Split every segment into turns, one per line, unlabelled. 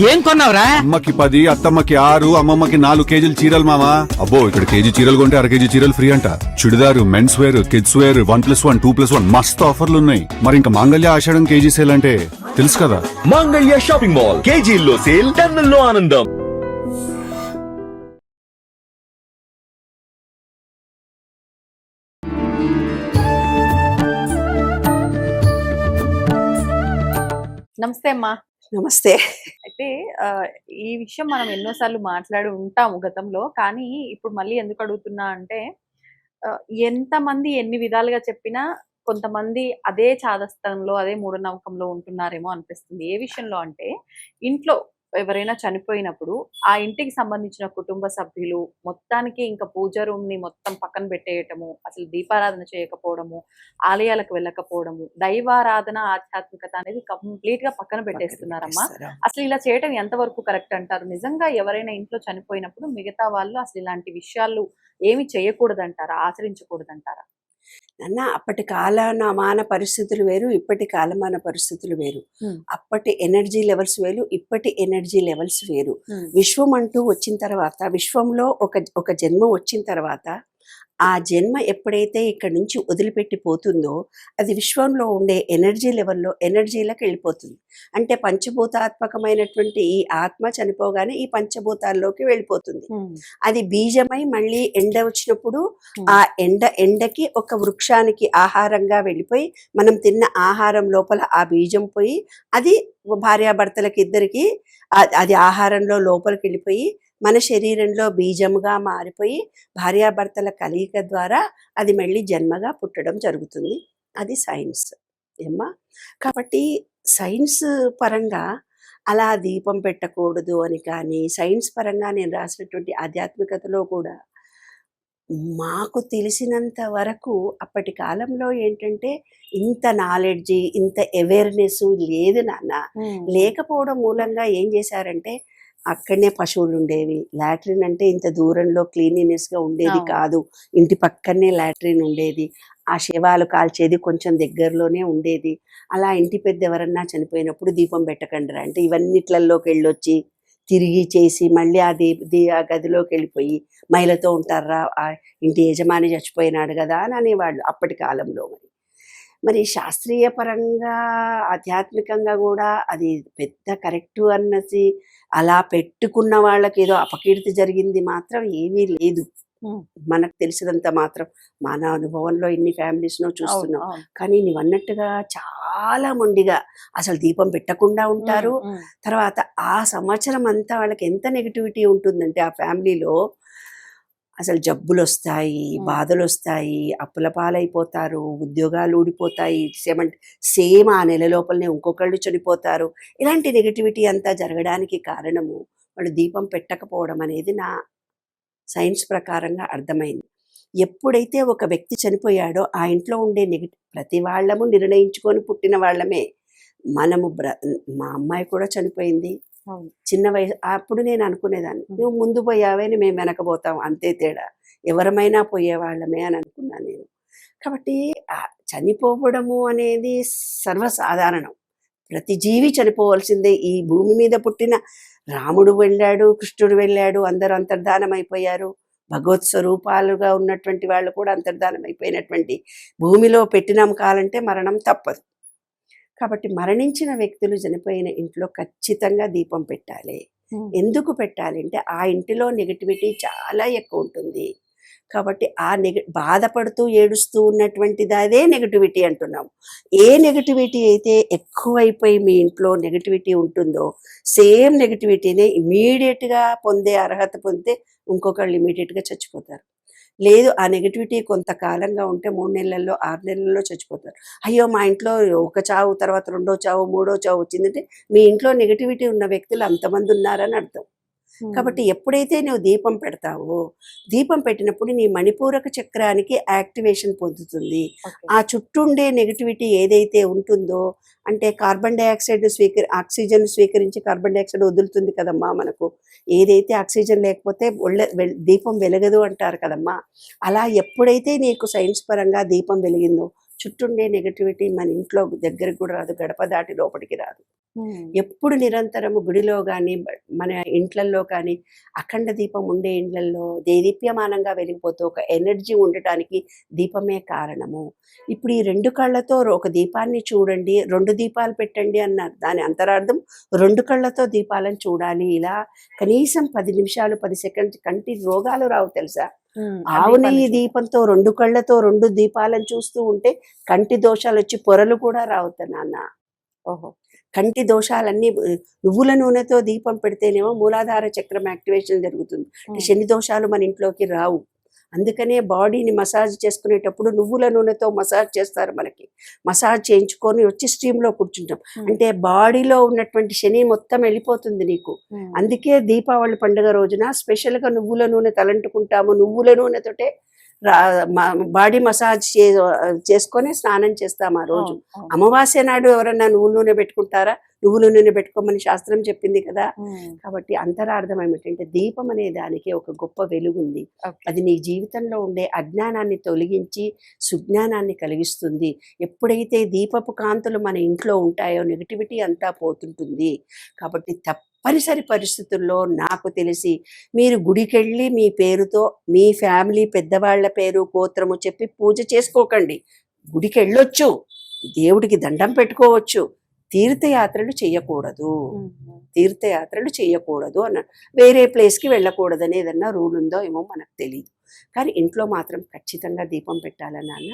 ఏం కొన్నావురా?
అమ్మకి 10, అత్తమ్మకి 6, అమ్మమ్మకి 4 కేజీలు చీరలు మామా. అబ్బో ఇక్కడ కేజీ చీరలు కొంటే అర కేజీ చీరలు ఫ్రీ అంట. Churidar, men's wear, kids wear 1+1, 2+1 మస్తు ఆఫర్లు ఉన్నాయి. మరి ఇంకా మాంగళ్య ఆషాఢం కేజీ సేల్ అంటే తెలుసు కదా.
మాంగళ్య షాపింగ్ మాల్ కేజీల్లో సేల్, టన్నుల్లో ఆనందం.
నమస్తే అమ్మా.
నమస్తే.
అయితే ఈ విషయం మనం ఎన్నోసార్లు మాట్లాడి ఉంటాము గతంలో. కానీ ఇప్పుడు మళ్ళీ ఎందుకు అడుగుతున్నా అంటే ఎంతమంది ఎన్ని విధాలుగా చెప్పినా కొంతమంది అదే చాదస్తంలో అదే మూఢనమ్మకంలో ఉంటున్నారేమో అనిపిస్తుంది. ఏ విషయంలో అంటే ఇంట్లో ఎవరైనా చనిపోయినప్పుడు ఆ ఇంటికి సంబంధించిన కుటుంబ సభ్యులు మొత్తానికి ఇంకా పూజ రూమ్ ని మొత్తం పక్కన పెట్టేయటము, అసలు దీపారాధన చేయకపోవడము, ఆలయాలకు వెళ్ళకపోవడము, దైవారాధన ఆధ్యాత్మికత అనేది కంప్లీట్ గా పక్కన పెట్టేస్తున్నారమ్మా. అసలు ఇలా చేయటం ఎంతవరకు కరెక్ట్ అంటారు? నిజంగా ఎవరైనా ఇంట్లో చనిపోయినప్పుడు మిగతా వాళ్ళు అసలు ఇలాంటి విషయాలు ఏమి చేయకూడదంటారా, ఆచరించకూడదంటారా?
అన్న అప్పటి కాలమాన పరిస్థితులు వేరు, ఇప్పటి కాలమాన పరిస్థితులు వేరు. అప్పటి ఎనర్జీ లెవెల్స్ వేరు, ఇప్పటి ఎనర్జీ లెవెల్స్ వేరు. విశ్వం అంటూ వచ్చిన తర్వాత, విశ్వంలో ఒక జన్మ వచ్చిన తర్వాత ఆ జన్మ ఎప్పుడైతే ఇక్కడ నుంచి వదిలిపెట్టి పోతుందో అది విశ్వంలో ఉండే ఎనర్జీ లెవెల్లో ఎనర్జీలకు వెళ్ళిపోతుంది. అంటే పంచభూతాత్మకమైనటువంటి ఈ ఆత్మ చనిపోగానే ఈ పంచభూతాల్లోకి వెళ్ళిపోతుంది. అది బీజమై మళ్ళీ ఎండ వచ్చినప్పుడు ఆ ఎండకి ఒక వృక్షానికి ఆహారంగా వెళ్ళిపోయి మనం తిన్న ఆహారం లోపల ఆ బీజం పోయి అది భార్యాభర్తలకి ఇద్దరికి అది ఆహారంలో లోపలికి వెళ్ళిపోయి మన శరీరంలో బీజముగా మారిపోయి భార్యాభర్తల కలయిక ద్వారా అది మళ్ళీ జన్మగా పుట్టడం జరుగుతుంది. అది సైన్స్ ఏమ్మా. కాబట్టి సైన్స్ పరంగా అలా దీపం పెట్టకూడదు అని కానీ, సైన్స్ పరంగా నేను రాసినటువంటి ఆధ్యాత్మికతలో కూడా మాకు తెలిసినంత వరకు అప్పటి కాలంలో ఏంటంటే ఇంత నాలెడ్జి, ఇంత అవేర్నెస్ లేదు నాన్న. లేకపోవడం మూలంగా ఏం చేశారంటే అక్కడనే పశువులు ఉండేవి. లాట్రిన్ అంటే ఇంత దూరంలో క్లీనినెస్గా ఉండేది కాదు, ఇంటి పక్కనే లాట్రిన్ ఉండేది. ఆ శవాలు కాల్చేది కొంచెం దగ్గరలోనే ఉండేది. అలా ఇంటి పెద్ద ఎవరన్నా చనిపోయినప్పుడు దీపం పెట్టకండిరా అంటే ఇవన్నిట్లలోకి వెళ్ళొచ్చి తిరిగి చేసి మళ్ళీ ఆ గదిలోకి వెళ్ళిపోయి మైలతో ఉంటారా, ఆ ఇంటి యజమాని చచ్చిపోయినాడు కదా అని అనేవాళ్ళు అప్పటి కాలంలో. మరి శాస్త్రీయ పరంగా ఆధ్యాత్మికంగా కూడా అది పెద్ద కరెక్టు అన్నది అలా పెట్టుకున్న వాళ్ళకి ఏదో అపకీర్తి జరిగింది మాత్రం ఏమీ లేదు. మనకు తెలిసినంత మాత్రం మన అనుభవంలో ఇన్ని ఫ్యామిలీస్ను చూస్తున్నాం. కానీ నువ్వు అన్నట్టుగా చాలా మొండిగా అసలు దీపం పెట్టకుండా ఉంటారు. తర్వాత ఆ సంవత్సరం అంతా వాళ్ళకి ఎంత నెగిటివిటీ ఉంటుందంటే ఆ ఫ్యామిలీలో అసలు జబ్బులు వస్తాయి, బాధలు వస్తాయి, అప్పుల పాలైపోతారు, ఉద్యోగాలు ఊడిపోతాయి, సేమ్ ఆ నెల లోపలనే ఇంకొకళ్ళు చనిపోతారు. ఇలాంటి నెగిటివిటీ అంతా జరగడానికి కారణము వాళ్ళు దీపం పెట్టకపోవడం అనేది నా సైన్స్ ప్రకారంగా అర్థమైంది. ఎప్పుడైతే ఒక వ్యక్తి చనిపోయాడో ఆ ఇంట్లో ఉండే ప్రతి వాళ్ళము నిర్ణయించుకొని పుట్టిన వాళ్ళమే. మనము మా అమ్మాయి కూడా చనిపోయింది చిన్న వయసు. అప్పుడు నేను అనుకునేదాన్ని నువ్వు ముందు పోయావని మేము వెనకపోతాం, అంతే తేడా, ఎవరమైనా పోయేవాళ్ళమే అని అనుకున్నాను నేను. కాబట్టి చనిపోవడము అనేది సర్వసాధారణం. ప్రతి జీవి చనిపోవలసిందే. ఈ భూమి మీద పుట్టిన రాముడు వెళ్ళాడు, కృష్ణుడు వెళ్ళాడు, అందరూ అంతర్ధానం అయిపోయారు. భగవత్ స్వరూపాలుగా ఉన్నటువంటి వాళ్ళు కూడా అంతర్ధానం అయిపోయినటువంటి భూమిలో పెట్టినాం కాలంటే మరణం తప్పదు. కాబట్టి మరణించిన వ్యక్తులు చనిపోయిన ఇంట్లో ఖచ్చితంగా దీపం పెట్టాలి. ఎందుకు పెట్టాలి అంటే ఆ ఇంటిలో నెగటివిటీ చాలా ఎక్కువ ఉంటుంది. కాబట్టి ఆ బాధపడుతూ ఏడుస్తూ ఉన్నటువంటిది అదే నెగటివిటీ అంటున్నాం. ఏ నెగటివిటీ అయితే ఎక్కువైపోయి మీ ఇంట్లో నెగటివిటీ ఉంటుందో సేమ్ నెగటివిటీనే ఇమీడియట్గా పొందే అర్హత పొందితే ఇంకొకళ్ళు ఇమీడియట్గా చచ్చిపోతారు. లేదు ఆ నెగటివిటీ కొంతకాలంగా ఉంటే 3 నెలల్లో 6 నెలల్లో చచ్చిపోతారు. అయ్యో మా ఇంట్లో ఒక చావు, తర్వాత 2వ చావు, 3వ చావు వచ్చిందంటే మీ ఇంట్లో నెగటివిటీ ఉన్న వ్యక్తులు అంతమంది ఉన్నారని అర్థం. కాబట్టి ఎప్పుడైతే నువ్వు దీపం పెడతావో, దీపం పెట్టినప్పుడు నీ మణిపూరక చక్రానికి యాక్టివేషన్ పొందుతుంది. ఆ చుట్టూ ఉండే నెగటివిటీ ఏదైతే ఉంటుందో అంటే కార్బన్ డైఆక్సైడ్ ఆక్సిజన్ స్వీకరించి కార్బన్ డైఆక్సైడ్ వదులుతుంది కదమ్మా మనకు. ఏదైతే ఆక్సిజన్ లేకపోతే దీపం వెలగదు అంటారు కదమ్మా. అలా ఎప్పుడైతే నీకు సైన్స్ పరంగా దీపం వెలిగిందో చుట్టూ ఉండే నెగటివిటీ మన ఇంట్లో దగ్గరికి కూడా రాదు, గడప దాటి లోపలికి రాదు. ఎప్పుడు నిరంతరము గుడిలో కానీ మన ఇంట్లల్లో కానీ అఖండ దీపం ఉండే ఇండ్లల్లో దేదీప్యమానంగా వెలిగిపోతూ ఒక ఎనర్జీ ఉండటానికి దీపమే కారణము. ఇప్పుడు ఈ 2 కళ్ళతో ఒక దీపాన్ని చూడండి, 2 దీపాలు పెట్టండి అన్నారు. దాని అంతరార్థం 2 కళ్ళతో దీపాలను చూడాలి. ఇలా కనీసం 10 నిమిషాలు 10 సెకండ్స్ కంటి రోగాలు రావు తెలుసా. ఆవు నెయ్యి దీపంతో 2 కళ్ళతో 2 దీపాలను చూస్తూ ఉంటే కంటి దోషాలు వచ్చి పొరలు కూడా రావుతా నాన్న.
ఓహో.
కంటి దోషాలన్నీ నువ్వుల నూనెతో దీపం పెడితేనేమో మూలాధార చక్రం యాక్టివేషన్ జరుగుతుంది. శని దోషాలు మన ఇంట్లోకి రావు. అందుకనే బాడీని మసాజ్ చేసుకునేటప్పుడు నువ్వుల నూనెతో మసాజ్ చేస్తారు. మనకి మసాజ్ చేయించుకొని వచ్చి స్ట్రీమ్లో కూర్చుంటాం. అంటే బాడీలో ఉన్నటువంటి శని మొత్తం వెళ్ళిపోతుంది నీకు. అందుకే దీపావళి పండుగ రోజున స్పెషల్గా నువ్వుల నూనె తలంటుకుంటాము. నువ్వుల నూనెతోటే బాడీ మసాజ్ చేసుకొని స్నానం చేస్తాం ఆ రోజు. అమావాస్య నాడు ఎవరన్నా నువ్వుల నూనె పెట్టుకుంటారా? నువ్వుల నూనె పెట్టుకోమని శాస్త్రం చెప్పింది కదా. కాబట్టి అంతరార్థం ఏమిటంటే దీపం అనే దానికి ఒక గొప్ప వెలుగుంది. అది నీ జీవితంలో ఉండే అజ్ఞానాన్ని తొలగించి సుజ్ఞానాన్ని కలిగిస్తుంది. ఎప్పుడైతే దీపపు కాంతులు మన ఇంట్లో ఉంటాయో నెగిటివిటీ అంతా పోతుంటుంది. కాబట్టి తప్పనిసరి పరిస్థితుల్లో నాకు తెలిసి మీరు గుడికెళ్ళి మీ పేరుతో మీ ఫ్యామిలీ పెద్దవాళ్ల పేరు గోత్రము చెప్పి పూజ చేసుకోకండి. గుడికి వెళ్ళొచ్చు, దేవుడికి దండం పెట్టుకోవచ్చు, తీర్థయాత్రలు చేయకూడదు. తీర్థయాత్రలు చేయకూడదు అన్న వేరే ప్లేస్కి వెళ్ళకూడదని ఏదన్నా రూల్ ఉందో ఏమో మనకు తెలియదు. కానీ ఇంట్లో మాత్రం ఖచ్చితంగా దీపం పెట్టాలని అన్న.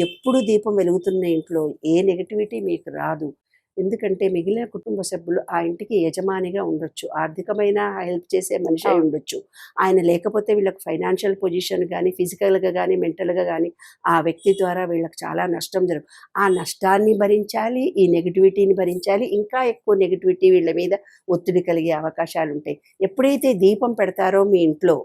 ఎప్పుడు దీపం వెలుగుతున్న ఇంట్లో ఏ నెగిటివిటీ మీకు రాదు. ఎందుకంటే మిగిలిన కుటుంబ సభ్యులు ఆ ఇంటికి యజమానిగా ఉండొచ్చు, ఆర్థికమైన హెల్ప్ చేసే మనిషి అయి ఉండొచ్చు. ఆయన లేకపోతే వీళ్ళకి ఫైనాన్షియల్ పొజిషన్ కానీ ఫిజికల్గా కానీ మెంటల్గా కానీ ఆ వ్యక్తి ద్వారా వీళ్ళకి చాలా నష్టం జరుగుతుంది. ఆ నష్టాన్ని భరించాలి, ఈ నెగిటివిటీని భరించాలి. ఇంకా ఎక్కువ నెగిటివిటీ వీళ్ళ మీద ఒత్తిడి కలిగే అవకాశాలు ఉంటాయి. ఎప్పుడైతే దీపం పెడతారో మీ ఇంట్లో,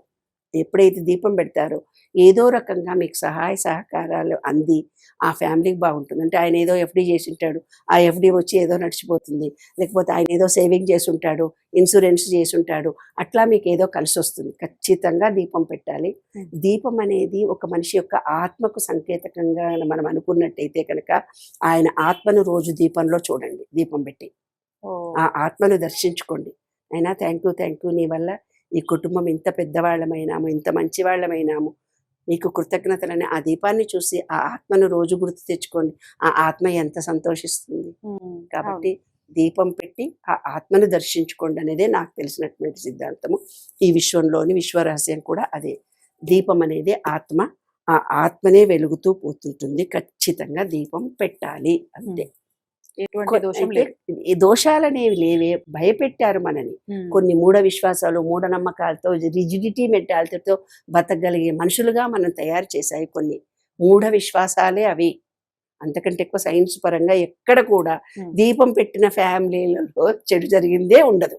ఎప్పుడైతే దీపం పెడతారో ఏదో రకంగా మీకు సహాయ సహకారాలు అంది ఆ ఫ్యామిలీకి బాగుంటుంది. అంటే ఆయన ఏదో ఎఫ్డి చేసి ఉంటాడు, ఆ ఎఫ్డి వచ్చి ఏదో నడిచిపోతుంది. లేకపోతే ఆయన ఏదో సేవింగ్ చేసి ఉంటాడు, ఇన్సూరెన్స్ చేసి ఉంటాడు. అట్లా మీకు ఏదో కలిసి వస్తుంది. ఖచ్చితంగా దీపం పెట్టాలి. దీపం అనేది ఒక మనిషి యొక్క ఆత్మకు సంకేతకంగా మనం అనుకున్నట్టయితే కనుక ఆయన ఆత్మను రోజు దీపంలో చూడండి, దీపం పెట్టి ఆ ఆత్మను దర్శించుకోండి. అయినా థ్యాంక్ యూ, నీ వల్ల ఈ కుటుంబం ఇంత పెద్దవాళ్ళమైనాము, ఇంత మంచి వాళ్ళమైనాము, నీకు కృతజ్ఞతలని ఆ దీపాన్ని చూసి ఆ ఆత్మను రోజు గుర్తు తెచ్చుకోండి. ఆ ఆత్మ ఎంత సంతోషిస్తుంది. కాబట్టి దీపం పెట్టి ఆ ఆత్మను దర్శించుకోండి అనేదే నాకు తెలిసినటువంటి సిద్ధాంతము. ఈ విశ్వంలోని విశ్వరహస్యం కూడా అదే. దీపం అనేది ఆత్మ, ఆ ఆత్మనే వెలుగుతూ పోతుంటుంది. ఖచ్చితంగా దీపం పెట్టాలి అంతే. ఈ దోషాలనేవి లేవే, భయపెట్టారు మనని. కొన్ని మూఢ విశ్వాసాలు మూఢనమ్మకాలతో రిజిడిటీ మెంటాలిటీతో బతకగలిగే మనుషులుగా మనం తయారు చేశాయి కొన్ని మూఢ విశ్వాసాలే అవి. అంతకంటే ఎక్కువ సైన్స్ పరంగా ఎక్కడ కూడా దీపం పెట్టిన ఫ్యామిలీలలో చెడు జరిగిందే ఉండదు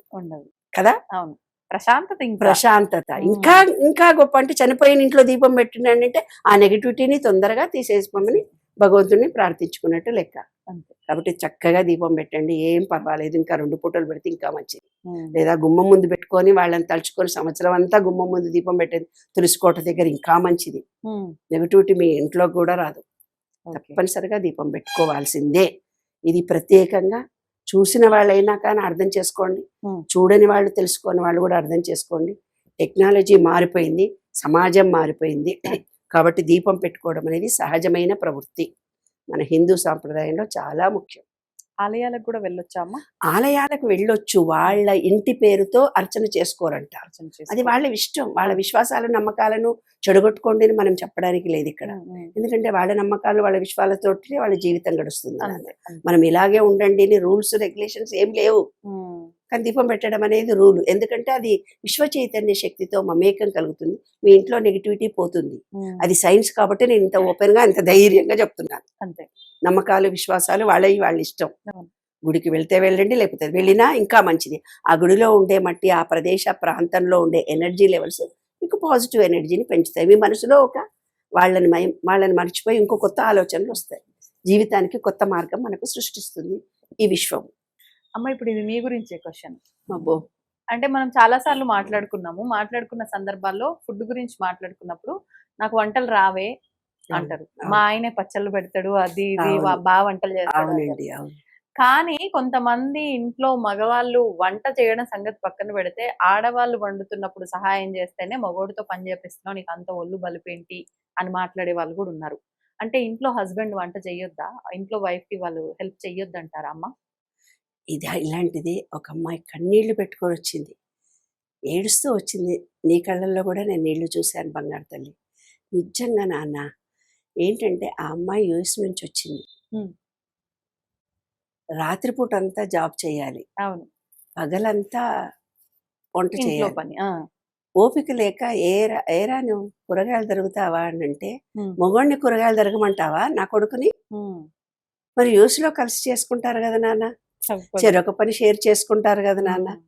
కదా. ప్రశాంతత ఇంకా ఇంకా గొప్ప. అంటే చనిపోయిన ఇంట్లో దీపం పెట్టినంటే ఆ నెగిటివిటీని తొందరగా తీసేసుకోమని భగవంతుడిని ప్రార్థించుకున్నట్టు లెక్క. కాబట్టి చక్కగా దీపం పెట్టండి, ఏం పర్వాలేదు. ఇంకా 2 పూటలు పెడితే ఇంకా మంచిది. లేదా గుమ్మం ముందు పెట్టుకొని వాళ్ళని తలుచుకొని సంవత్సరం అంతా గుమ్మం ముందు దీపం పెట్టేది తులసి కోట దగ్గర ఇంకా మంచిది. నెగిటివిటీ మీ ఇంట్లో కూడా రాదు. తప్పనిసరిగా దీపం పెట్టుకోవాల్సిందే. ఇది ప్రత్యేకంగా చూసిన వాళ్ళైనా కానీ అర్థం చేసుకోండి, చూడని వాళ్ళు తెలుసుకొని వాళ్ళు కూడా అర్థం చేసుకోండి. టెక్నాలజీ మారిపోయింది, సమాజం మారిపోయింది. కాబట్టి దీపం పెట్టుకోవడం అనేది సహజమైన ప్రవృత్తి మన హిందూ సాంప్రదాయంలో చాలా ముఖ్యం.
ఆలయాలకు కూడా వెళ్ళొచ్చామా?
ఆలయాలకు వెళ్ళొచ్చు, వాళ్ళ ఇంటి పేరుతో అర్చన చేసుకోరంట. అది వాళ్ళ ఇష్టం. వాళ్ళ విశ్వాసాల నమ్మకాలను చెడగొట్టుకోండి అని మనం చెప్పడానికి లేదు ఇక్కడ. ఎందుకంటే వాళ్ళ నమ్మకాలు వాళ్ళ విశ్వాసాలతో వాళ్ళ జీవితం గడుస్తుంది. మనం ఇలాగే ఉండండి అని రూల్స్ రెగ్యులేషన్స్ ఏం లేవు. కానీ దీపం పెట్టడం అనేది రూలు. ఎందుకంటే అది విశ్వ చైతన్య శక్తితో మమేకం కలుగుతుంది. మీ ఇంట్లో నెగిటివిటీ పోతుంది. అది సైన్స్ కాబట్టి నేను ఇంత ఓపెన్ గా ఇంత ధైర్యంగా చెప్తున్నాను.
అంతే.
నమ్మకాలు విశ్వాసాలు వాళ్ళ ఇష్టం. గుడికి వెళ్తే వెళ్ళండి, లేకపోతే వెళ్ళినా ఇంకా మంచిది. ఆ గుడిలో ఉండే మట్టి, ఆ ప్రాంతంలో ఉండే ఎనర్జీ లెవెల్స్ మీకు పాజిటివ్ ఎనర్జీని పెంచుతాయి. మీ మనసులో ఒక వాళ్ళని మర్చిపోయి ఇంకో కొత్త ఆలోచనలు వస్తాయి. జీవితానికి కొత్త మార్గం మనకు సృష్టిస్తుంది ఈ విశ్వం.
అమ్మ, ఇప్పుడు ఇది మీ గురించే క్వశ్చన్.
అబ్బో,
అంటే మనం చాలా సార్లు మాట్లాడుకున్న సందర్భాల్లో ఫుడ్ గురించి మాట్లాడుకున్నప్పుడు నాకు వంటలు రావే అంటారు. మా ఆయనే పచ్చళ్ళు పెడతాడు, అది ఇది బాగా వంటలు చేస్తాడు. కానీ కొంతమంది ఇంట్లో మగవాళ్ళు వంట చేయడం సంగతి పక్కన పెడితే ఆడవాళ్ళు వండుతున్నప్పుడు సహాయం చేస్తేనే మగోడితో పని చేపిస్తున్నావు, నీకు అంత ఒళ్ళు బలిపేంటి అని మాట్లాడే వాళ్ళు కూడా ఉన్నారు. అంటే ఇంట్లో హస్బెండ్ వంట చెయ్యొద్దా? ఇంట్లో వైఫ్ కి వాళ్ళు హెల్ప్ చెయ్యొద్దంటారా అమ్మ?
ఇలాంటిది ఒక అమ్మాయి కన్నీళ్లు పెట్టుకొని వచ్చింది, ఏడుస్తూ వచ్చింది. నీ కళ్ళల్లో కూడా నేను నీళ్లు చూశాను బంగారు తల్లి. నిజంగా నాన్న, ఏంటంటే ఆ అమ్మాయి యూఎస్ నుంచి వచ్చింది.
ఉమ్,
రాత్రిపూట అంతా జాబ్ చేయాలి,
అవును.
పగలంతా వంట
ఇంట్లో
చేయాలి.
పని.
ఓపిక లేక ఏరా నువ్వు కూరగాయలు తరుగుతావా అని అంటే,
ఉమ్,
మగవాడిని కూరగాయలు తరగమంటావా నా కొడుకుని?
ఉమ్.
మరి యూస్లో కలిసి చేసుకుంటారు కదా నాన్న,
తప్పదు.
చెరొక పని షేర్ చేసుకుంటారు కదా నాన్న.
ఉమ్,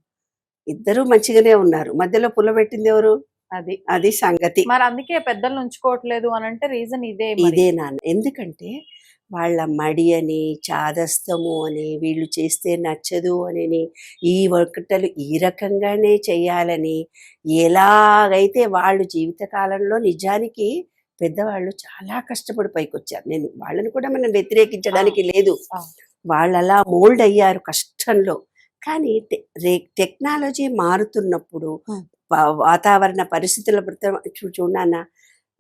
ఇద్దరూ మంచిగానే ఉన్నారు, మధ్యలో పుల్ల పెట్టింది ఎవరు?
అది
అది సంగతి.
మరి అందుకే పెద్దలు ఉంచుకోవట్లేదు అని అంటే రీజన్ ఇదే మరి.
ఇదే నాన్న, ఎందుకంటే వాళ్ళ మడి అని, చాదస్తము అని, వీళ్ళు చేస్తే నచ్చదు అని, ఈ వంటలు ఈ రకంగానే చేయాలని, ఎలాగైతే వాళ్ళు జీవితకాలంలో నిజానికి పెద్దవాళ్ళు చాలా కష్టపడి పైకొచ్చారు. నేను వాళ్ళని కూడా మనం వ్యతిరేకించడానికి లేదు,
ఆ.
వాళ్ళు అలా మోల్డ్ అయ్యారు కష్టంలో. కానీ టెక్నాలజీ మారుతున్నప్పుడు
Hmm.
వాతావరణ పరిస్థితుల చూడన్న,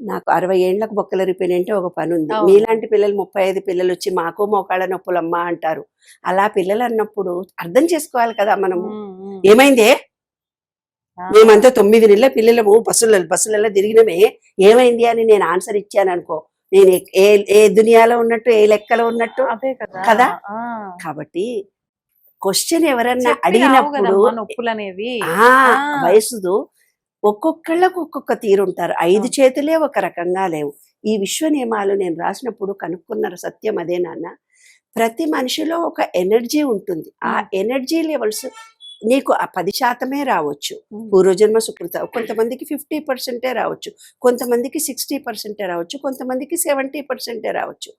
నాకు 60 ఏళ్లకు బొక్కలు రిపోయినంటే ఒక పని ఉంది.
అవును.
మీలాంటి పిల్లలు 35 పిల్లలు వచ్చి మాకు మోకాళ్ళ నొప్పులమ్మా అంటారు. అలా పిల్లలు అన్నప్పుడు అర్థం చేసుకోవాలి కదా మనము.
ఉమ్, ఉమ్.
ఏమైందే,
ఆ.
మేమంతా 9 నెలల పిల్లలము బస్సులలో తిరిగినమే, ఏమైంది అని నేను ఆన్సర్ ఇచ్చాను అనుకో, నేను ఏ దునియాలో ఉన్నట్టు, ఏ లెక్కలో ఉన్నట్టు
అదే కదా.
కదా.
ఆ.
కాబట్టి క్వశ్చన్ ఎవరన్నా
చెప్పి రావు
అడిగినప్పుడు
కదమ్మా నొప్పులు అనేవి.
ఆ
ఆ.
వయసుదు ఒక్కొక్కళ్ళకు ఒక్కొక్క తీరుంటారు. 5
ఆ.
చేతులే ఒక రకంగా లేవు. ఈ విశ్వ నియమాలు నేను రాసినప్పుడు కనుక్కున్న సత్యం అదే నాన్న. ప్రతి మనిషిలో ఒక ఎనర్జీ ఉంటుంది. ఆ ఎనర్జీ లెవెల్స్ నీకు ఆ 10% రావచ్చు, పూర్వజన్మ సుకృత. కొంతమందికి 50% రావచ్చు, కొంతమందికి 60% రావచ్చు, కొంతమందికి 70% రావచ్చు.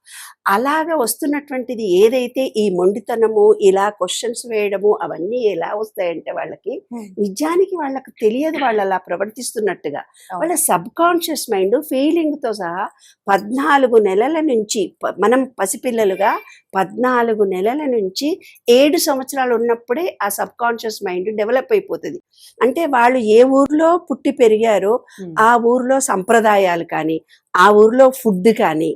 అలాగా వస్తున్నటువంటిది ఏదైతే ఈ మొండితనము, ఇలా క్వశ్చన్స్ వేయడము, అవన్నీ ఎలా వస్తాయంటే వాళ్ళకి నిజానికి వాళ్ళకి తెలియదు, వాళ్ళు అలా ప్రవర్తిస్తున్నట్టుగా. వాళ్ళ సబ్ కాన్షియస్ మైండ్ ఫీలింగ్తో సహా 14 నెలల నుంచి, మనం పసిపిల్లలుగా 14 నెలల నుంచి 7 సంవత్సరాలు ఉన్నప్పుడే ఆ సబ్ కాన్షియస్ మైండ్ డెవలప్ అయిపోతుంది. అంటే వాళ్ళు ఏ ఊర్లో పుట్టి పెరిగారో ఆ ఊర్లో సంప్రదాయాలు కానీ, ఆ ఊర్లో ఫుడ్ కానీ,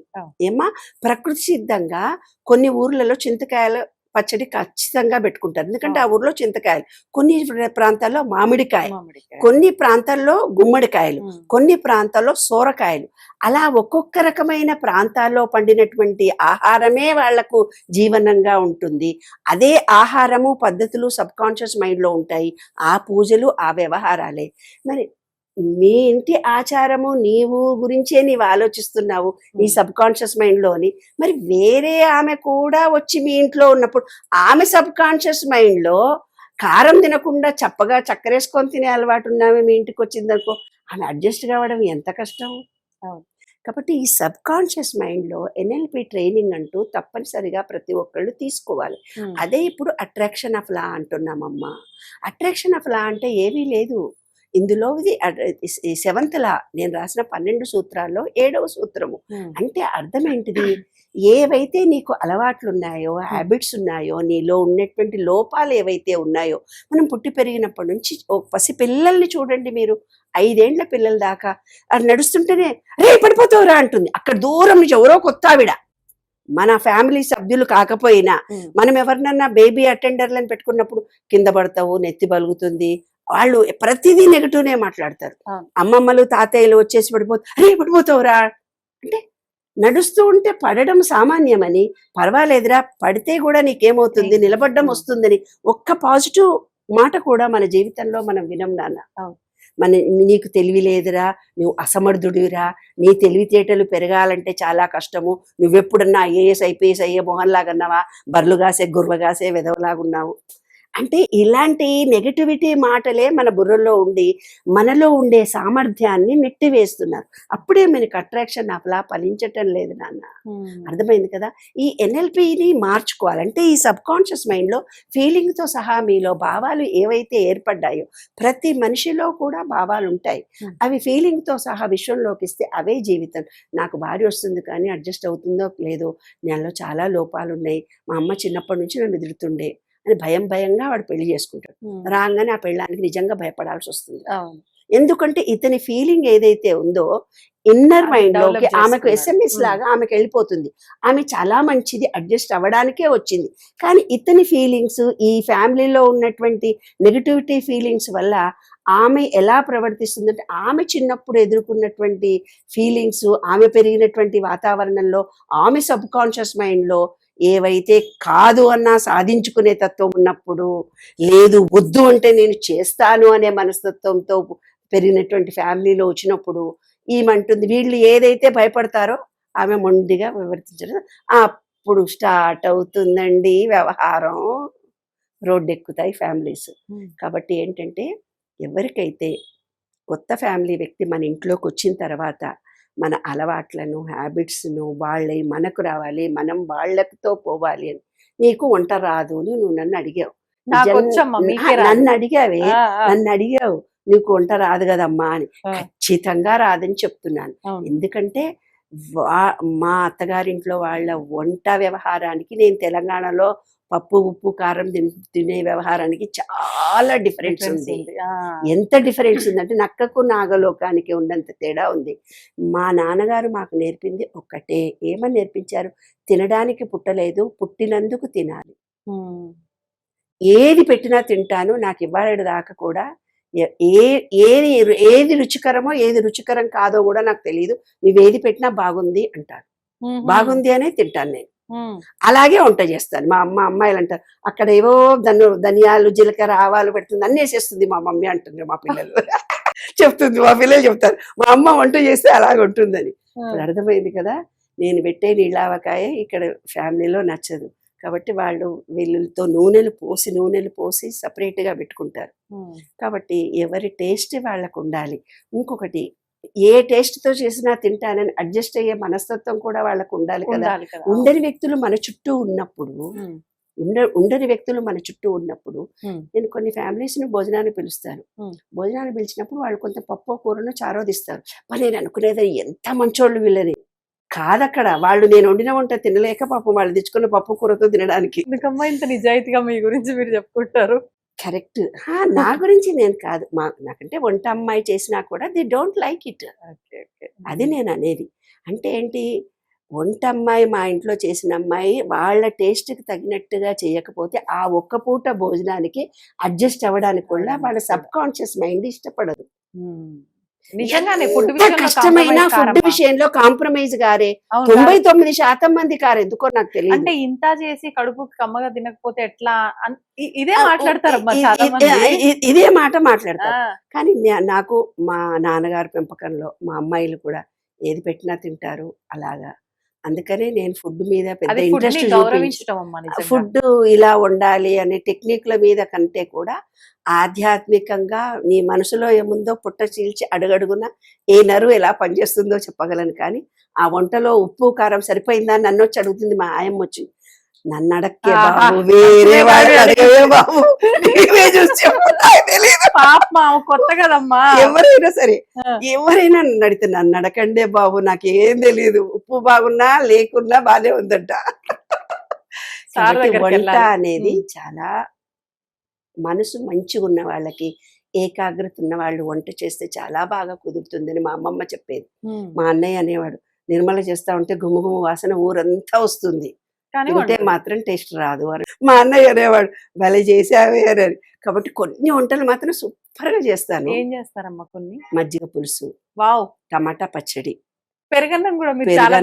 ఏమా ప్రకృతి సిద్ధంగా కొన్ని ఊర్లలో చింతకాయల పచ్చడి ఖచ్చితంగా పెట్టుకుంటారు, ఎందుకంటే ఆ ఊర్లో చింతకాయలు. కొన్ని ప్రాంతాల్లో మామిడికాయ, కొన్ని ప్రాంతాల్లో గుమ్మడికాయలు, కొన్ని ప్రాంతాల్లో సోరకాయలు. అలా ఒక్కొక్క రకమైన ప్రాంతాల్లో పండినటువంటి ఆహారమే వాళ్లకు జీవనంగా ఉంటుంది. అదే ఆహారము పద్ధతులు సబ్ కాన్షియస్ మైండ్లో ఉంటాయి. ఆ పూజలు, ఆ వ్యవహారాలే. మరి మీ ఇంటి ఆచారము నీవు గురించే నీవు ఆలోచిస్తున్నావు నీ సబ్ కాన్షియస్ మైండ్లోని. మరి వేరే ఆమె కూడా వచ్చి మీ ఇంట్లో ఉన్నప్పుడు ఆమె సబ్ కాన్షియస్ మైండ్లో కారం తినకుండా చప్పగా చక్కెరేసుకొని తినే అలవాటు ఉన్నామే మీ ఇంటికి వచ్చిందనుకో, ఆమె అడ్జస్ట్ కావడం ఎంత కష్టం. కాబట్టి ఈ సబ్ కాన్షియస్ మైండ్లో ఎన్ఎల్పి ట్రైనింగ్ అంటూ తప్పనిసరిగా ప్రతి ఒక్కళ్ళు తీసుకోవాలి. అదే ఇప్పుడు అట్రాక్షన్ ఆఫ్ లా అంటున్నామమ్మా. అట్రాక్షన్ ఆఫ్ లా అంటే ఏమీ లేదు ఇందులో. ఇది 7th లా, నేను రాసిన 12 సూత్రాల్లో 7వ సూత్రము. అంటే అర్థం ఏంటిది, ఏవైతే నీకు అలవాట్లు ఉన్నాయో, హ్యాబిట్స్ ఉన్నాయో, నీలో ఉన్నటువంటి లోపాలు ఏవైతే ఉన్నాయో, మనం పుట్టి పెరిగినప్పటి నుంచి పసి పిల్లల్ని చూడండి మీరు, 5 ఏళ్ల పిల్లల దాకా అది నడుస్తుంటేనే రే పడిపోతావురా అంటుంది. అక్కడ దూరం నుంచి ఎవరో కొత్త ఆవిడ, మన ఫ్యామిలీ సభ్యులు కాకపోయినా మనం ఎవరినన్నా బేబీ అటెండర్లను పెట్టుకున్నప్పుడు కింద పడతావు, నెత్తి బలుగుతుంది, వాళ్ళు ప్రతిదీ నెగటివ్నే మాట్లాడతారు. అమ్మమ్మలు తాతయ్యలు వచ్చేసి పడిపోతావురా అంటే, నడుస్తూ ఉంటే పడడం సామాన్యమని, పర్వాలేదురా పడితే కూడా నీకేమవుతుంది, నిలబడ్డం వస్తుందని ఒక్క పాజిటివ్ మాట కూడా మన జీవితంలో మనం వినం నాన్న. నీకు తెలివి లేదురా, నువ్వు అసమర్థుడిరా, నీ తెలివితేటలు పెరగాలంటే చాలా కష్టము, నువ్వెప్పుడన్నా IAS IPS అయ్యే మొహన్లాగన్నావా, బర్లుగాసే గుర్రగాసే వెదవలాగున్నావు అంటే ఇలాంటి నెగటివిటీ మాటలే మన బుర్రలో ఉండి మనలో ఉండే సామర్థ్యాన్ని నెట్టివేస్తున్నారు. అప్పుడే మనకి అట్రాక్షన్ అలా ఫలించటం లేదు నాన్న. అర్థమైంది కదా. ఈ ఎన్ఎల్పిని మార్చుకోవాలంటే ఈ సబ్ కాన్షియస్ మైండ్లో ఫీలింగ్తో సహా మీలో భావాలు ఏవైతే ఏర్పడ్డాయో ప్రతి మనిషిలో కూడా భావాలు ఉంటాయి. అవి ఫీలింగ్తో సహా విశ్వంలోకి ఇస్తే అవే జీవితం. నాకు భార్య వస్తుంది కానీ అడ్జస్ట్ అవుతుందో లేదో, నాలో చాలా లోపాలు ఉన్నాయి, మా అమ్మ చిన్నప్పటి నుంచి నన్ను ఎదురుతుండే అని భయంగా వాడు పెళ్లి చేసుకుంటాడు. రాగానే ఆ పెళ్ళానికి నిజంగా భయపడాల్సి వస్తుంది. ఎందుకంటే ఇతని ఫీలింగ్ ఏదైతే ఉందో ఇన్నర్ మైండ్ లోకి ఆమెకు ఎస్ఎంఎస్ లాగా ఆమెకు వెళ్ళిపోతుంది. ఆమె చాలా మంచిది, అడ్జస్ట్ అవ్వడానికే వచ్చింది. కానీ ఇతని ఫీలింగ్స్, ఈ ఫ్యామిలీలో ఉన్నటువంటి నెగటివిటీ ఫీలింగ్స్ వల్ల ఆమె ఎలా ప్రవర్తిస్తుందంటే ఆమె చిన్నప్పుడు ఎదుర్కొన్నటువంటి ఫీలింగ్స్, ఆమె పెరిగినటువంటి వాతావరణంలో, ఆమె సబ్ కాన్షియస్ మైండ్లో ఏవైతే కాదు అన్నా సాధించుకునే తత్వం ఉన్నప్పుడు, లేదు వద్దు అంటే నేను చేస్తాను అనే మనస్తత్వంతో పెరిగినటువంటి ఫ్యామిలీలో వచ్చినప్పుడు ఈమంటుంది వీళ్ళు ఏదైతే భయపడతారో ఆమె మొండిగా వివర్తించడం. అప్పుడు స్టార్ట్ అవుతుందండి వ్యవహారం, రోడ్డెక్కుతాయి ఫ్యామిలీస్. కాబట్టి ఏంటంటే ఎవరికైతే కొత్త ఫ్యామిలీ వ్యక్తి మన ఇంట్లోకి వచ్చిన తర్వాత మన అలవాట్లను, హ్యాబిట్స్ను వాళ్ళే మనకు రావాలి, మనం వాళ్ళతో పోవాలి అని. నీకు వంట రాదు అని నువ్వు నన్ను అడిగావు, నన్ను అడిగావు నీకు వంట రాదు కదమ్మా అని. ఖచ్చితంగా రాదని చెప్తున్నాను. ఎందుకంటే మా అత్తగారింట్లో వాళ్ళ వంట వ్యవహారానికి, నేను తెలంగాణలో పప్పు ఉప్పు కారం తినే వ్యవహారానికి చాలా డిఫరెన్స్ ఉంది. ఎంత డిఫరెన్స్ ఉందంటే నక్కకు నాగలోకానికి ఉన్నంత తేడా ఉంది. మా నాన్నగారు మాకు నేర్పింది ఒక్కటే. ఏమని నేర్పించారు? తినడానికి పుట్టలేదు, పుట్టినందుకు తినాలి. ఏది పెట్టినా తింటాను, నాకు ఇవ్వాలటి దాకా కూడా ఏది రుచికరమో ఏది రుచికరం కాదో కూడా నాకు తెలియదు, నువ్వేది పెట్టినా బాగుంది అంటారు. బాగుంది అనే తింటాను నేను. అలాగే వంట చేస్తాను. మా అమ్మాయిలు అంటారు అక్కడ ఏవో ధనియాలు జీలకర్ర ఆవాలు పెడుతుంది, అన్నీ వేసేస్తుంది మా మమ్మీ అంటుంది. మా పిల్లలు చెప్తుంది, మా పిల్లలు చెప్తారు మా అమ్మ వంట చేస్తే అలాగ ఉంటుందని. ఇప్పుడు అర్థమైంది కదా. నేను పెట్టే నీళ్ళావకాయ ఇక్కడ ఫ్యామిలీలో నచ్చదు కాబట్టి వాళ్ళు వీళ్ళతో నూనెలు పోసి సపరేట్గా పెట్టుకుంటారు. కాబట్టి ఎవరి టేస్ట్ వాళ్ళకు ఉండాలి. ఇంకొకటి, ఏ టేస్ట్తో చేసినా తింటానని అడ్జస్ట్ అయ్యే మనస్తత్వం కూడా వాళ్ళకు ఉండాలి కదా. ఉండని వ్యక్తులు మన చుట్టూ ఉన్నప్పుడు నేను కొన్ని ఫ్యామిలీస్ని భోజనాన్ని పిలుస్తాను. భోజనాన్ని పిలిచినప్పుడు వాళ్ళు కొంత పప్పు కూరను చారోదిస్తారు. నేను అనుకునేది ఎంత మంచోళ్ళు వీళ్ళని కాదక్కడ. వాళ్ళు నేను వండిన వంట తినలేక పాపం వాళ్ళు తెచ్చుకున్న పప్పు కూరతో తినడానికి.
ఎందుకమ్మా ఇంత నిజాయితీగా మీ గురించి మీరు చెప్పుకుంటారు?
కరెక్ట్. నా గురించి నేను కాదు, నాకంటే వంట అమ్మాయి చేసినా కూడా దే డోంట్ లైక్ ఇట్. అది నేను అనేది. అంటే ఏంటి, వంట అమ్మాయి మా ఇంట్లో చేసిన అమ్మాయి వాళ్ళ టేస్ట్కి తగినట్టుగా చేయకపోతే ఆ ఒక్క పూట భోజనానికి అడ్జస్ట్ అవ్వడానికి కూడా వాళ్ళ సబ్ కాన్షియస్ మైండ్ ఇష్టపడదు.
నిజంగానే
కష్టమైన ఫుడ్ విషయంలో కాంప్రమైజ్ గారే 99% మంది కారు. ఎందుకో నాకు తెలియదు.
అంటే ఇంత చేసి కడుపు కమ్మగా తినకపోతే ఎట్లా, ఇదే మాట్లాడతారు
ఇదే మాట మాట్లాడతారు. కానీ నాకు మా నాన్నగారి పెంపకంలో మా అమ్మాయిలు కూడా ఏది పెట్టినా తింటారు అలాగా. అందుకనే నేను ఫుడ్ మీద పెద్ద ఇంట్రెస్ట్ చూపించడం. ఫుడ్ ఇలా వండాలి అనే టెక్నిక్ల మీద కంటే కూడా ఆధ్యాత్మికంగా నీ మనసులో ఏముందో పుట్ట చీల్చి అడుగడుగున ఏ నరు ఎలా పనిచేస్తుందో చెప్పగలను. కానీ ఆ వంటలో ఉప్పు కారం సరిపోయిందా నన్ను వచ్చి అడుగుతుంది మా ఆయమ్మ వచ్చి. నన్ను అడక్కే బాబు, వేరే వాళ్ళు అడగవే బాబు,
కొత్త కదమ్మా.
ఎవరైనా సరే ఎవరైనా నన్ను అడిగితే నన్ను అడకండే బాబు, నాకేం తెలియదు, ఉప్పు బాగున్నా లేకున్నా బానే ఉందంట. వంట అనేది చాలా మనసు మంచిగా ఉన్న వాళ్ళకి, ఏకాగ్రత ఉన్న వాళ్ళు వంట చేస్తే చాలా బాగా కుదురుతుందని మా అమ్మమ్మ చెప్పేది. మా అన్నయ్య అనేవాడు, నిర్మల చేస్తా ఉంటే గుమగుమ వాసన ఊరంతా వస్తుంది, తింటే మాత్రం టేస్ట్ రాదు అని. మా అన్నయ్య అనేవాడు, భలే చేసావే అని. కాబట్టి కొన్ని వంటలు మాత్రం సూపర్ గా చేస్తాను.
ఏం చేస్తారమ్మా? కొన్ని
మజ్జిగ పులుసు, టమాటా పచ్చడి,
పెరుగన్నం కూడా
చాలా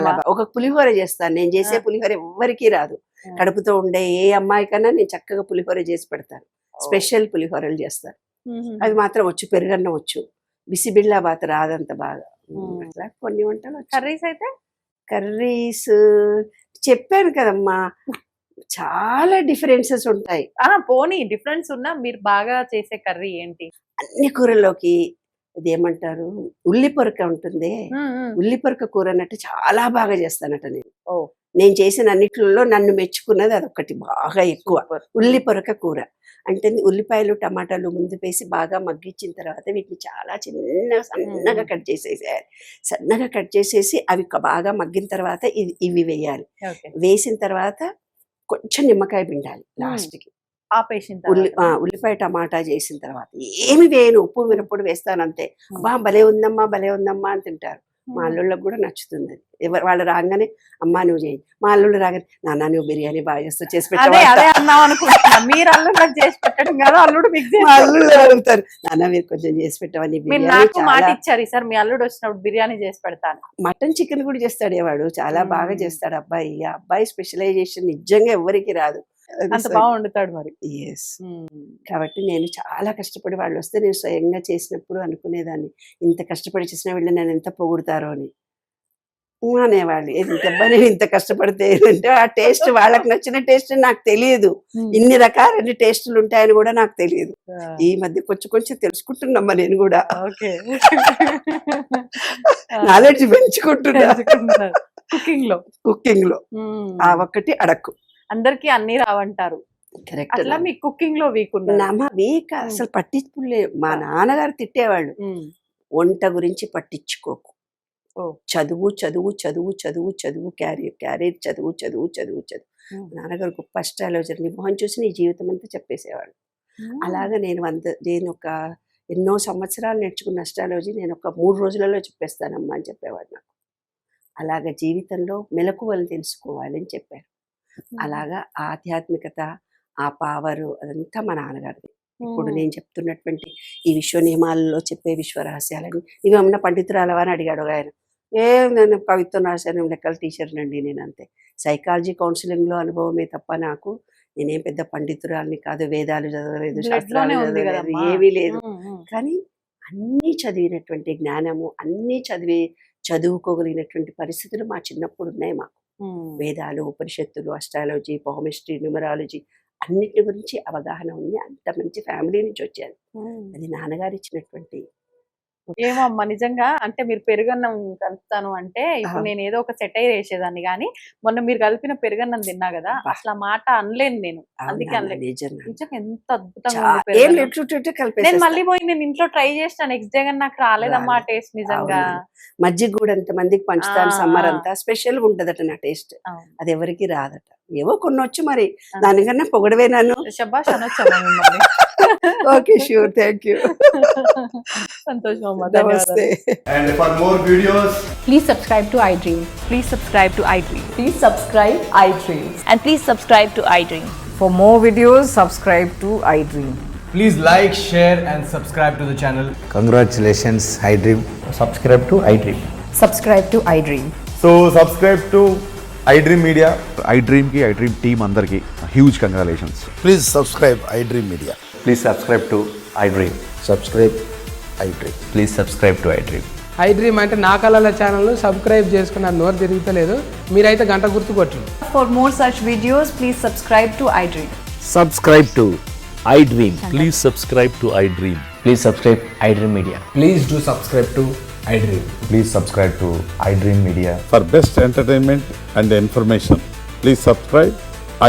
బాగా. ఒక పులిహోర చేస్తాను. నేను చేసే పులిహోర ఎవ్వరికీ రాదు. కడుపుతో ఉండే ఏ అమ్మాయికన్నా నేను చక్కగా పులిహోర చేసి పెడతాను. స్పెషల్ పులిహోరలు చేస్తాను, అవి మాత్రం వచ్చు. పెరుగన్నం వచ్చు, బిసిబిళ్ళా బాత రాదంత బాగా. అట్లా కొన్ని వంటలు.
కర్రీస్ అయితే
కర్రీస్ చెప్పాను కదమ్మా, చాలా డిఫరెన్సెస్ ఉంటాయి.
పోనీ డిఫరెన్స్ ఉన్నా మీరు బాగా చేసే కర్రీ ఏంటి?
అన్ని కూరల్లోకి ఇది ఏమంటారు, ఉల్లి పొరక ఉంటుంది. ఉల్లి పొరక కూర అన్నట్టు చాలా బాగా చేస్తానట నేను.
ఓ.
నేను చేసిన అన్నిట్లలో నన్ను మెచ్చుకున్నది అదొకటి బాగా ఎక్కువ, ఉల్లి పొరక కూర. అంటే ఉల్లిపాయలు టమాటాలు ముందు వేసి బాగా మగ్గించిన తర్వాత వీటిని చాలా సన్నగా కట్ చేసేసేయాలి. సన్నగా కట్ చేసేసి అవి బాగా మగ్గిన తర్వాత ఇవి వేయాలి.
ఓకే.
వేసిన తర్వాత కొంచెం నిమ్మకాయ పిండాలి లాస్ట్కి.
ఆపేసిన
ఉల్లిపాయ టమాటా చేసిన తర్వాత ఏమి వేయను, ఉప్పు మిరప్పుడు వేస్తానంతే. బా భలే ఉందమ్మా భలే ఉందమ్మా అని తింటారు. మా అల్లుళ్ళకి కూడా నచ్చుతుంది అది. వాళ్ళు రాగానే అమ్మా నువ్వు చేయి, మా అల్లుళ్ళు రాగానే నాన్న నువ్వు బిర్యానీ బాగా చేస్తావు చేసి
అదే అన్నాం అనుకుంటున్నా. మీరు అల్లుడు చేసి పెట్టడం కదా, అల్లుడు మీకు
మా అల్లుళ్ళు అడుగుతారు నాన్న మీరు కొంచెం చేసి పెట్టవని.
మీరు నాకు మాట ఇచ్చారు ఈసారి మీ అల్లుడు వచ్చినప్పుడు బిర్యానీ చేసి పెడతాను.
మటన్ చికెన్ కూడా చేస్తాడే వాడు, చాలా బాగా చేస్తాడు అబ్బాయి. ఆ అబ్బాయి స్పెషలైజేషన్ నిజంగా ఎవరికి రాదు,
అంత బాగా వండుతాడు మరి.
ఎస్. కాబట్టి నేను చాలా కష్టపడి వాళ్ళు వస్తే నేను స్వయంగా చేసినప్పుడు అనుకునేదాన్ని ఇంత కష్టపడి చేసిన వీళ్ళు నేను ఎంత పొగుడతారో అని అనేవాళ్ళు. ఎంతబ్బా నేను ఇంత కష్టపడితే అంటే ఆ టేస్ట్ వాళ్ళకి నచ్చిన టేస్ట్ నాకు తెలియదు. ఇన్ని రకాలైన టేస్టులు ఉంటాయని కూడా నాకు తెలియదు. ఈ మధ్య కొంచెం కొంచెం తెలుసుకుంటున్నామ్మా నేను కూడా.
ఓకే.
నాలెడ్జ్ పెంచుకుంటున్నా కుకింగ్ లో. ఆ ఒక్కటి అడక్కు.
అందరికి అన్ని రావంటారు.
కరెక్ట్.
అట్లా మీ కుకింగ్ లో వీక్
వీక్ అసలు పట్టించుకులే. మా నాన్నగారు తిట్టేవాళ్ళు, వంట గురించి పట్టించుకోకు, చదువు చదువు చదువు చదువు చదువు, క్యారియర్ చదువు చదువు చదువు చదువు. నాన్నగారు గొప్ప అస్ట్రాలజర్, నీ మొహం చూసి నీ జీవితం అంతా చెప్పేసేవాళ్ళు. అలాగా నేను ఒక ఎన్నో సంవత్సరాలు నేర్చుకున్న అస్ట్రాలజీ నేను ఒక 3 రోజులలో చెప్పేస్తానమ్మా అని చెప్పేవాడు నాకు. అలాగా జీవితంలో మెలకువలు తెలుసుకోవాలని చెప్పారు. అలాగా ఆధ్యాత్మికత, ఆ పవరు అదంతా మా నాన్నగారిది. ఇప్పుడు నేను చెప్తున్నటువంటి ఈ విశ్వ నియమాలలో చెప్పే విశ్వ రహస్యాలని ఇవేమన్నా పండితురాలవా అని అడిగాడు ఆయన. నేను కవిత్వం రాశాను, లెక్కల టీచర్నండి నేను, అంతే. సైకాలజీ కౌన్సిలింగ్లో అనుభవమే తప్ప నాకు నేనేం పెద్ద పండితురాలని కాదు, వేదాలు చదవలేదు, శాస్త్రాలు చదవలేదు, ఏమీ లేదు. కానీ అన్నీ చదివినటువంటి జ్ఞానము, అన్నీ చదువుకోగలిగినటువంటి పరిస్థితులు మా చిన్నప్పుడు ఉన్నాయి మాకు. వేదాలు, ఉపనిషత్తులు, అస్ట్రాలజీ, పామిస్ట్రీ, న్యూమరాలజీ అన్నిటి గురించి అవగాహన ఉంది. అంత మంచి ఫ్యామిలీ నుంచి వచ్చాను. అది నాన్నగారు ఇచ్చినటువంటి.
ఏమో అమ్మ నిజంగా, అంటే మీరు పెరుగన్నం కలుపుతాను అంటే ఇప్పుడు నేను ఏదో ఒక సెటైర్ వేసేదాన్ని, కానీ మొన్న మీరు కలిపిన పెరుగన్నం తిన్నా కదా, అసలు ఆ మాట అనలేను నేను. అందుకే అనలేదు. నిజంగా ఎంత అద్భుతంగా ఉంది. నేను మళ్ళీ పోయి నేను ఇంట్లో ట్రై చేసిన నెక్స్ట్ డే కానీ నాకు రాలేదమ్మా టేస్ట్ నిజంగా.
మజ్జిగ కూడా ఎంత మందికి పంచుతాను, సమ్మర్ అంతా స్పెషల్ గా ఉంటదట నా టేస్ట్. అది ఎవరికి రాదట. ఏవో కొన్ని వచ్చు, మరి దానికన్నా పొగడవే నన్ను.
శబాష్ అనొచ్చమ్మా మిమ్మల్ని.
Okay, sure, thank you.
సంతోషం అమ్మా.
నమస్తే.
And for more videos,
Please subscribe to iDream.
Please subscribe to iDream.
Please subscribe iDream.
And please subscribe to iDream.
For more videos, subscribe to iDream.
please like, share and subscribe to the channel.
Congratulations, iDream. Subscribe to iDream.
Subscribe to iDream.
So subscribe to iDream Media.
iDream team అందరికి huge congratulations.
Please subscribe iDream Media.
Please subscribe to iDream.
Subscribe iDream.
Please subscribe to iDream.
iDream అంటే నా కళల channel subscribe చేసుకున్న నోరు తిరుగుతలేదు, మీరైతే గంట గుర్తు కొట్టండి.
For more such videos, please subscribe to iDream.
Subscribe to iDream. Please subscribe to iDream. Please subscribe iDream Media.
Please do subscribe to iDream.
Please subscribe to iDream Media.
For best entertainment and information, please subscribe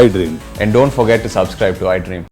iDream.
And don't forget to subscribe to iDream.